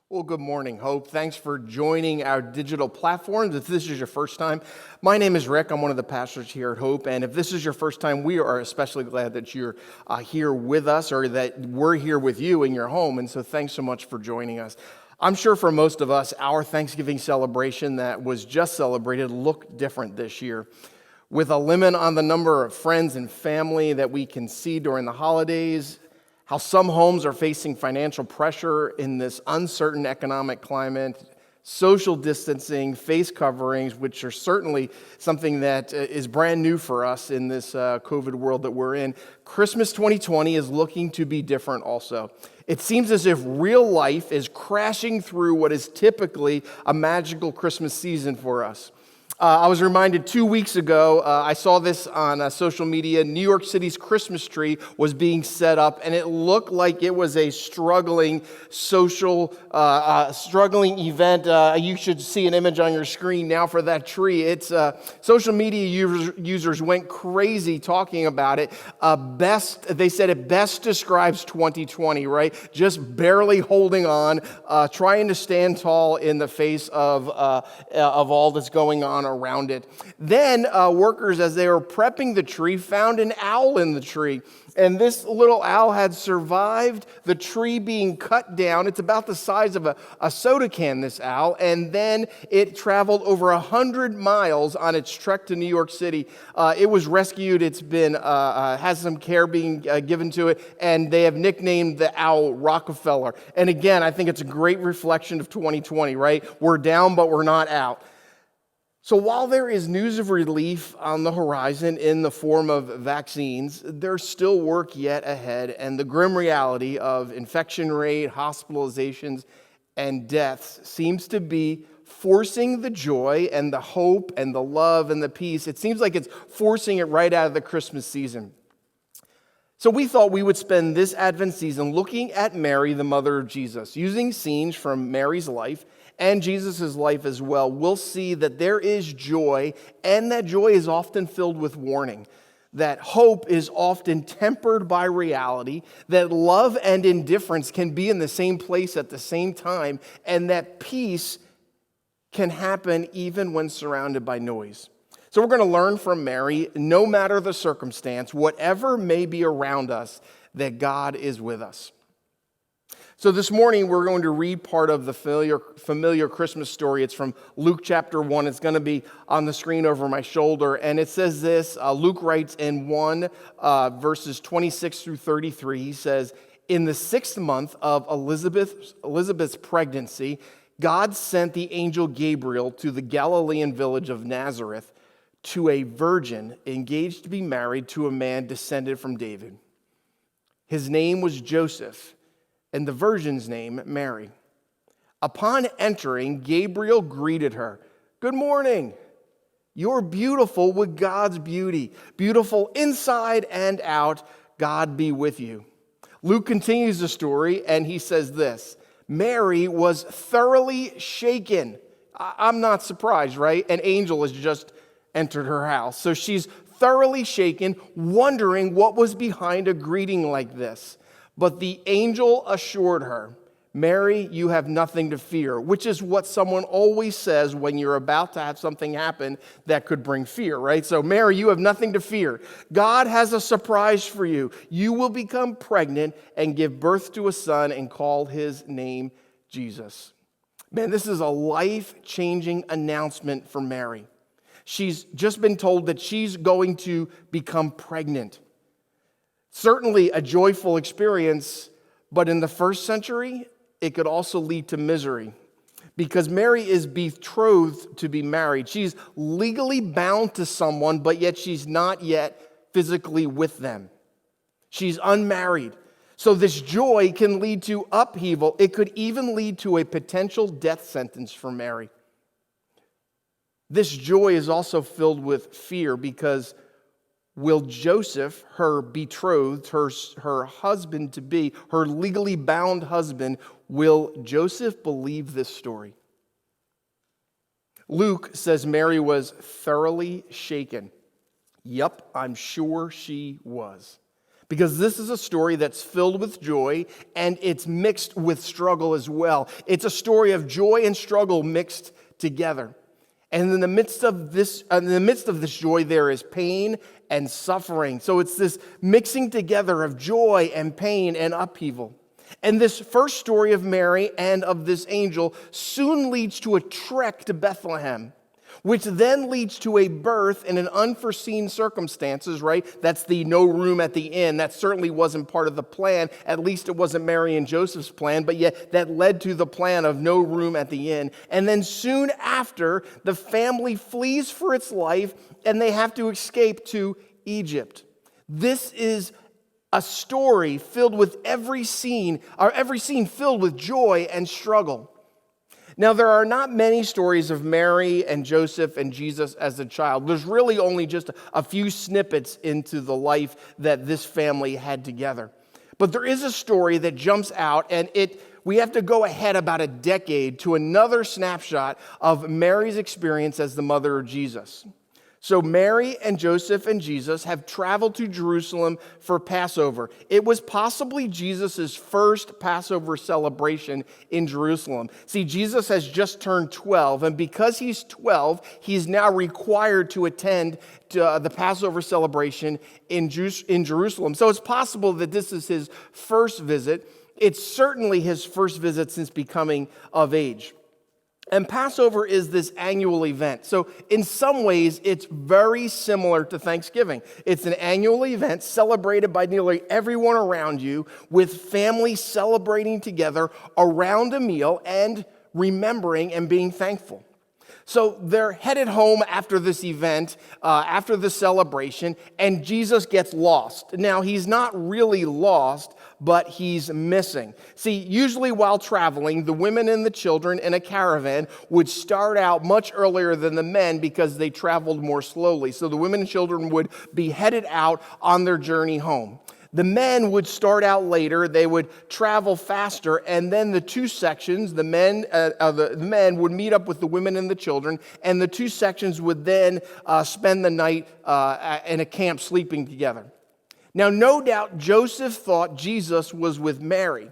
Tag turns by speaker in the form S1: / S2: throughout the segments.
S1: Well, good morning, Hope. Thanks for joining our digital platforms. If this is your first time, my name is Rick. I'm one of the pastors here at Hope. And if this is your first time, we are especially glad that you're here with us or that we're here with you in your home. And so thanks so much for joining us. I'm sure for most of us, our Thanksgiving celebration that was just celebrated looked different this year. With a limit on the number of friends and family that we can see during the holidays, how some homes are facing financial pressure in this uncertain economic climate, social distancing, face coverings, which are certainly something that is brand new for us in this COVID world that we're in. Christmas 2020 is looking to be different also. It seems as if real life is crashing through what is typically a magical Christmas season for us. I was reminded 2 weeks ago, I saw this on social media, New York City's Christmas tree was being set up, and it looked like it was a struggling struggling event. You should see an image on your screen now for that tree. It's social media users went crazy talking about it. They said it best describes 2020, right? Just barely holding on, trying to stand tall in the face of all that's going on around it. Then workers, as they were prepping the tree, found an owl in the tree. And this little owl had survived the tree being cut down. It's about the size of a soda can, this owl. And then it traveled over 100 miles on its trek to New York City. It was rescued. It's been has some care being given to it. And they have nicknamed the owl Rockefeller. And again, I think it's a great reflection of 2020, right? We're down, but we're not out. So while there is news of relief on the horizon in the form of vaccines, there's still work yet ahead, and the grim reality of infection rate, hospitalizations, and deaths seems to be forcing the joy and the hope and the love and the peace. It seems like it's forcing it right out of the Christmas season. So we thought we would spend this Advent season looking at Mary, the mother of Jesus, using scenes from Mary's life and Jesus' life as well. We'll see that there is joy, and that joy is often filled with warning, that hope is often tempered by reality, that love and indifference can be in the same place at the same time, and that peace can happen even when surrounded by noise. So we're going to learn from Mary, no matter the circumstance, whatever may be around us, that God is with us. So this morning, we're going to read part of the familiar Christmas story. It's from Luke chapter 1. It's going to be on the screen over my shoulder. And it says this, Luke writes in 1 verses 26 through 33. He says, "In the 6th month of Elizabeth's pregnancy, God sent the angel Gabriel to the Galilean village of Nazareth to a virgin engaged to be married to a man descended from David. His name was Joseph, and the virgin's name, Mary. Upon entering, Gabriel greeted her. 'Good morning. You're beautiful with God's beauty. Beautiful inside and out. God be with you.' Luke continues the story, and he says this. Mary was thoroughly shaken. I'm not surprised, right? An angel has just entered her house. So she's thoroughly shaken, wondering what was behind a greeting like this. But the angel assured her, 'Mary, you have nothing to fear,' which is what someone always says when you're about to have something happen that could bring fear, right? So, Mary, you have nothing to fear. God has a surprise for you. You will become pregnant and give birth to a son and call his name Jesus." Man, this is a life-changing announcement for Mary. She's just been told that she's going to become pregnant. Certainly a joyful experience, but in the first century, it could also lead to misery because Mary is betrothed to be married. She's legally bound to someone, but yet she's not yet physically with them. She's unmarried. So this joy can lead to upheaval. It could even lead to a potential death sentence for Mary. This joy is also filled with fear because will Joseph, her betrothed, her husband-to-be, her legally bound husband, will Joseph believe this story? Luke says Mary was thoroughly shaken. Yep, I'm sure she was. because this is a story that's filled with joy and it's mixed with struggle as well. It's a story of joy and struggle mixed together. And in the midst of this joy, there is pain and suffering. So it's this mixing together of joy and pain and upheaval. And this first story of Mary and of this angel soon leads to a trek to Bethlehem, which then leads to a birth in an unforeseen circumstances, right? That's the no room at the inn. That certainly wasn't part of the plan. At least it wasn't Mary and Joseph's plan, but yet that led to the plan of no room at the inn. And then soon after, the family flees for its life and they have to escape to Egypt. This is a story filled with every scene filled with joy and struggle. Now, there are not many stories of Mary and Joseph and Jesus as a child. There's really only just a few snippets into the life that this family had together. But there is a story that jumps out, and we have to go ahead about a decade to another snapshot of Mary's experience as the mother of Jesus. So Mary and Joseph and Jesus have traveled to Jerusalem for Passover. It was possibly Jesus' first Passover celebration in Jerusalem. See, Jesus has just turned 12, and because he's 12, he's now required to attend to the Passover celebration in Jerusalem. So it's possible that this is his first visit. It's certainly his first visit since becoming of age. And Passover is this annual event. So in some ways, it's very similar to Thanksgiving. It's an annual event celebrated by nearly everyone around you, with families celebrating together around a meal and remembering and being thankful. So they're headed home after this event, after the celebration, and Jesus gets lost. Now, he's not really lost, but he's missing. See, usually while traveling, the women and the children in a caravan would start out much earlier than the men because they traveled more slowly. So the women and children would be headed out on their journey home. The men would start out later, they would travel faster, and then the two sections, the men would meet up with the women and the children, and the two sections would then spend the night in a camp sleeping together. Now, no doubt Joseph thought Jesus was with Mary.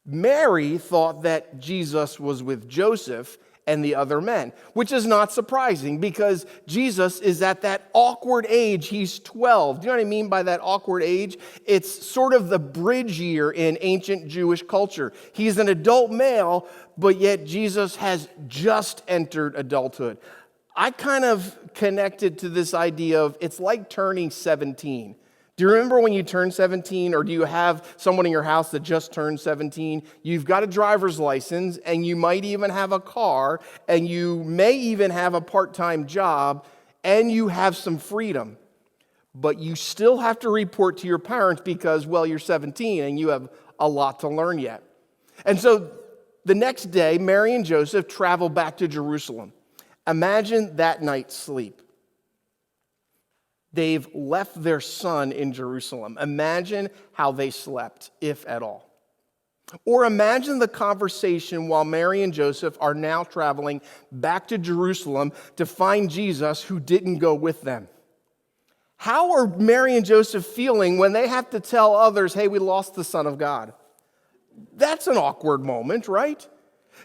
S1: Mary thought that Jesus was with Joseph and the other men, which is not surprising because Jesus is at that awkward age. He's 12. Do you know what I mean by that awkward age? It's sort of the bridge year in ancient Jewish culture. He's an adult male, but yet Jesus has just entered adulthood. I kind of connected to this idea of it's like turning 17. Do you remember when you turned 17, or do you have someone in your house that just turned 17? You've got a driver's license, and you might even have a car, and you may even have a part-time job, and you have some freedom. But you still have to report to your parents because, well, you're 17, and you have a lot to learn yet. And so the next day, Mary and Joseph travel back to Jerusalem. Imagine that night's sleep. They've left their son in Jerusalem. Imagine how they slept, if at all. Or imagine the conversation while Mary and Joseph are now traveling back to Jerusalem to find Jesus, who didn't go with them. How are Mary and Joseph feeling when they have to tell others, hey, we lost the Son of God? That's an awkward moment, right?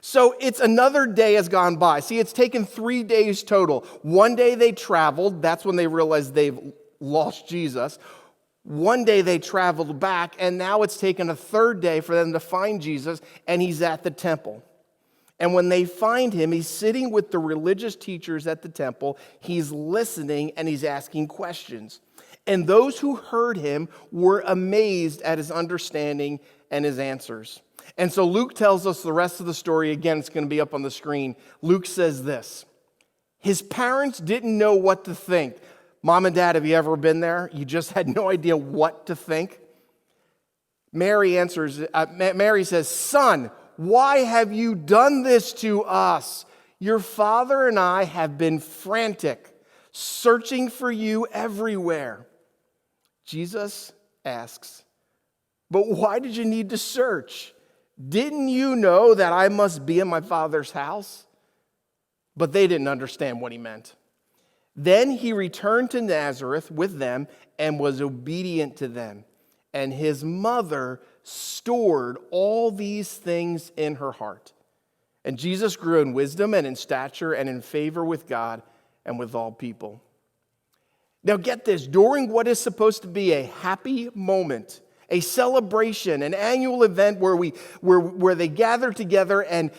S1: So it's another day has gone by. See, it's taken 3 days total. One day they traveled. That's when they realized they've lost Jesus. One day they traveled back, and now it's taken a third day for them to find Jesus, and he's at the temple. And when they find him, he's sitting with the religious teachers at the temple. He's listening, and he's asking questions. And those who heard him were amazed at his understanding and his answers. And so Luke tells us the rest of the story. Again, it's going to be up on the screen. Luke says this: his parents didn't know what to think. Mom and Dad, have you ever been there? You just had no idea what to think. Mary says, son, why have you done this to us? Your father and I have been frantic, searching for you everywhere. Jesus asks, but why did you need to search? Didn't you know that I must be in my Father's house? But they didn't understand what he meant. Then he returned to Nazareth with them and was obedient to them. And his mother stored all these things in her heart. And Jesus grew in wisdom and in stature and in favor with God and with all people. Now get this, during what is supposed to be a happy moment, a celebration, an annual event where they gathered together and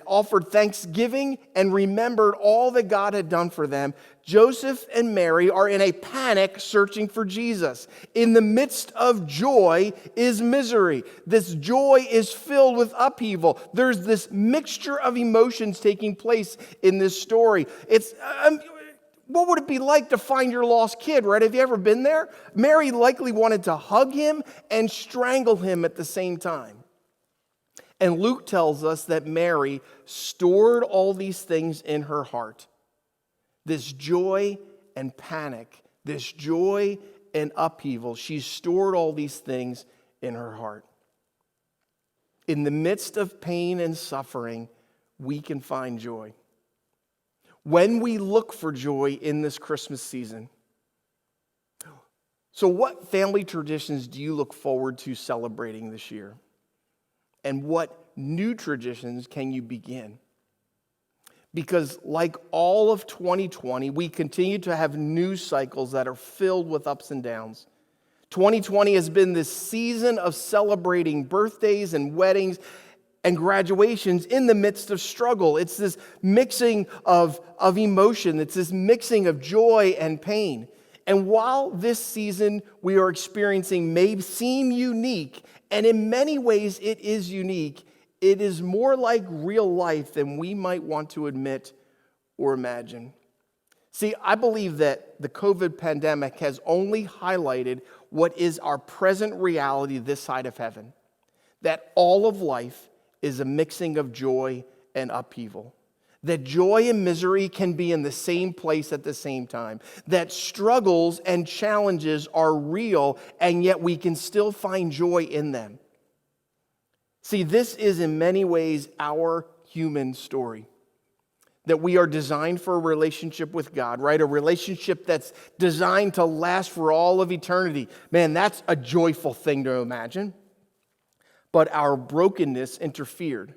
S1: offered thanksgiving and remembered all that God had done for them, Joseph and Mary are in a panic searching for Jesus. In the midst of joy is misery. This joy is filled with upheaval. There's this mixture of emotions taking place in this story. What would it be like to find your lost kid, right? Have you ever been there? Mary likely wanted to hug him and strangle him at the same time. And Luke tells us that Mary stored all these things in her heart. This joy and panic, this joy and upheaval. She stored all these things in her heart. In the midst of pain and suffering, we can find joy. When we look for joy in this Christmas season. So what family traditions do you look forward to celebrating this year? And what new traditions can you begin? Because like all of 2020, we continue to have news cycles that are filled with ups and downs. 2020 has been this season of celebrating birthdays and weddings and graduations in the midst of struggle. It's this mixing of emotion. It's this mixing of joy and pain. And while this season we are experiencing may seem unique, and in many ways it is unique, it is more like real life than we might want to admit or imagine. See, I believe that the COVID pandemic has only highlighted what is our present reality this side of heaven. That all of life is a mixing of joy and upheaval. That joy and misery can be in the same place at the same time. That struggles and challenges are real, and yet we can still find joy in them. See, this is in many ways our human story. That we are designed for a relationship with God, right? A relationship that's designed to last for all of eternity. Man, that's a joyful thing to imagine. But our brokenness interfered,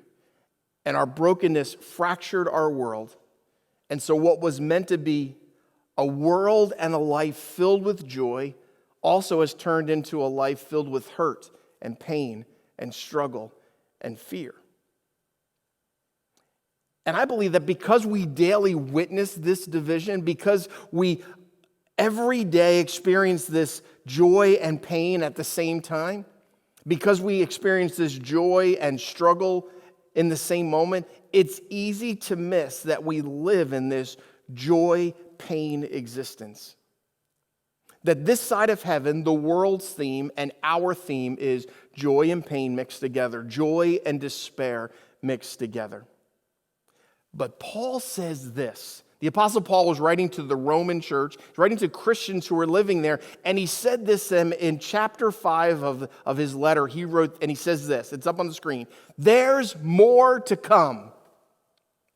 S1: and our brokenness fractured our world. And so what was meant to be a world and a life filled with joy also has turned into a life filled with hurt and pain and struggle and fear. And I believe that because we daily witness this division, because we every day experience this joy and pain at the same time, because we experience this joy and struggle in the same moment, it's easy to miss that we live in this joy-pain existence. That this side of heaven, the world's theme and our theme is joy and pain mixed together, joy and despair mixed together. But Paul says this. The Apostle Paul was writing to the Roman church, writing to Christians who were living there, and he said this in chapter 5 of his letter. He wrote, and he says this, it's up on the screen, "There's more to come."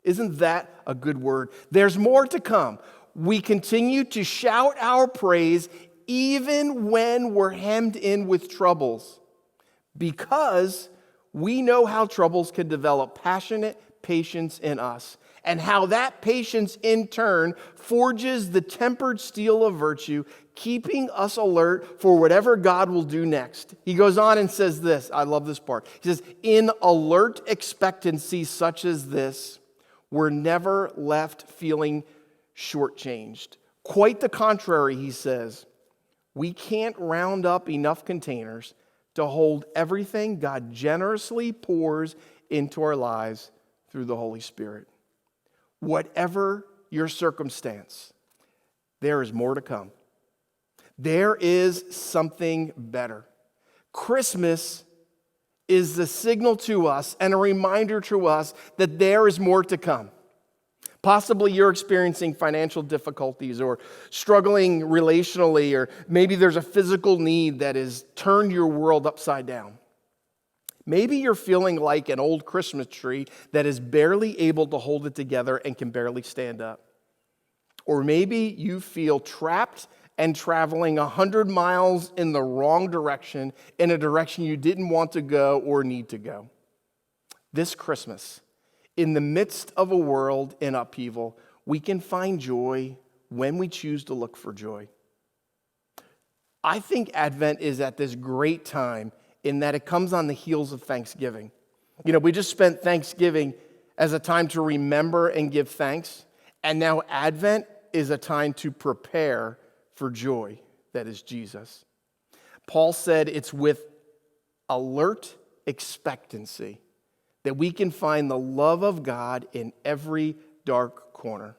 S1: Isn't that a good word? There's more to come. We continue to shout our praise even when we're hemmed in with troubles, because we know how troubles can develop passionate patience in us, and how that patience in turn forges the tempered steel of virtue, keeping us alert for whatever God will do next. He goes on and says this, I love this part. He says, "In alert expectancy such as this, we're never left feeling shortchanged. Quite the contrary," he says. "We can't round up enough containers to hold everything God generously pours into our lives through the Holy Spirit." Whatever your circumstance, there is more to come. There is something better. Christmas is the signal to us and a reminder to us that there is more to come. Possibly you're experiencing financial difficulties or struggling relationally, or maybe there's a physical need that has turned your world upside down. Maybe you're feeling like an old Christmas tree that is barely able to hold it together and can barely stand up. Or maybe you feel trapped and traveling 100 miles in the wrong direction, in a direction you didn't want to go or need to go. This Christmas, in the midst of a world in upheaval, we can find joy when we choose to look for joy. I think Advent is at this great time in that it comes on the heels of Thanksgiving. We just spent Thanksgiving as a time to remember and give thanks, and now Advent is a time to prepare for joy, that is Jesus. Paul said it's with alert expectancy that we can find the love of God in every dark corner,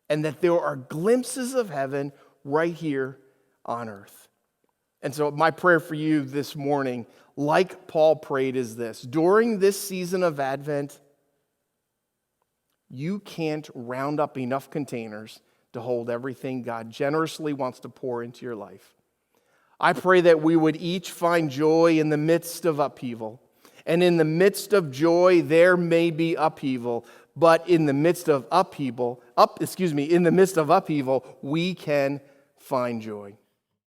S1: and that there are glimpses of heaven right here on earth. And so my prayer for you this morning, like Paul prayed, is this: during this season of Advent, you can't round up enough containers to hold everything God generously wants to pour into your life. I pray that we would each find joy in the midst of upheaval. And in the midst of joy, there may be upheaval. But in the midst of upheaval, we can find joy.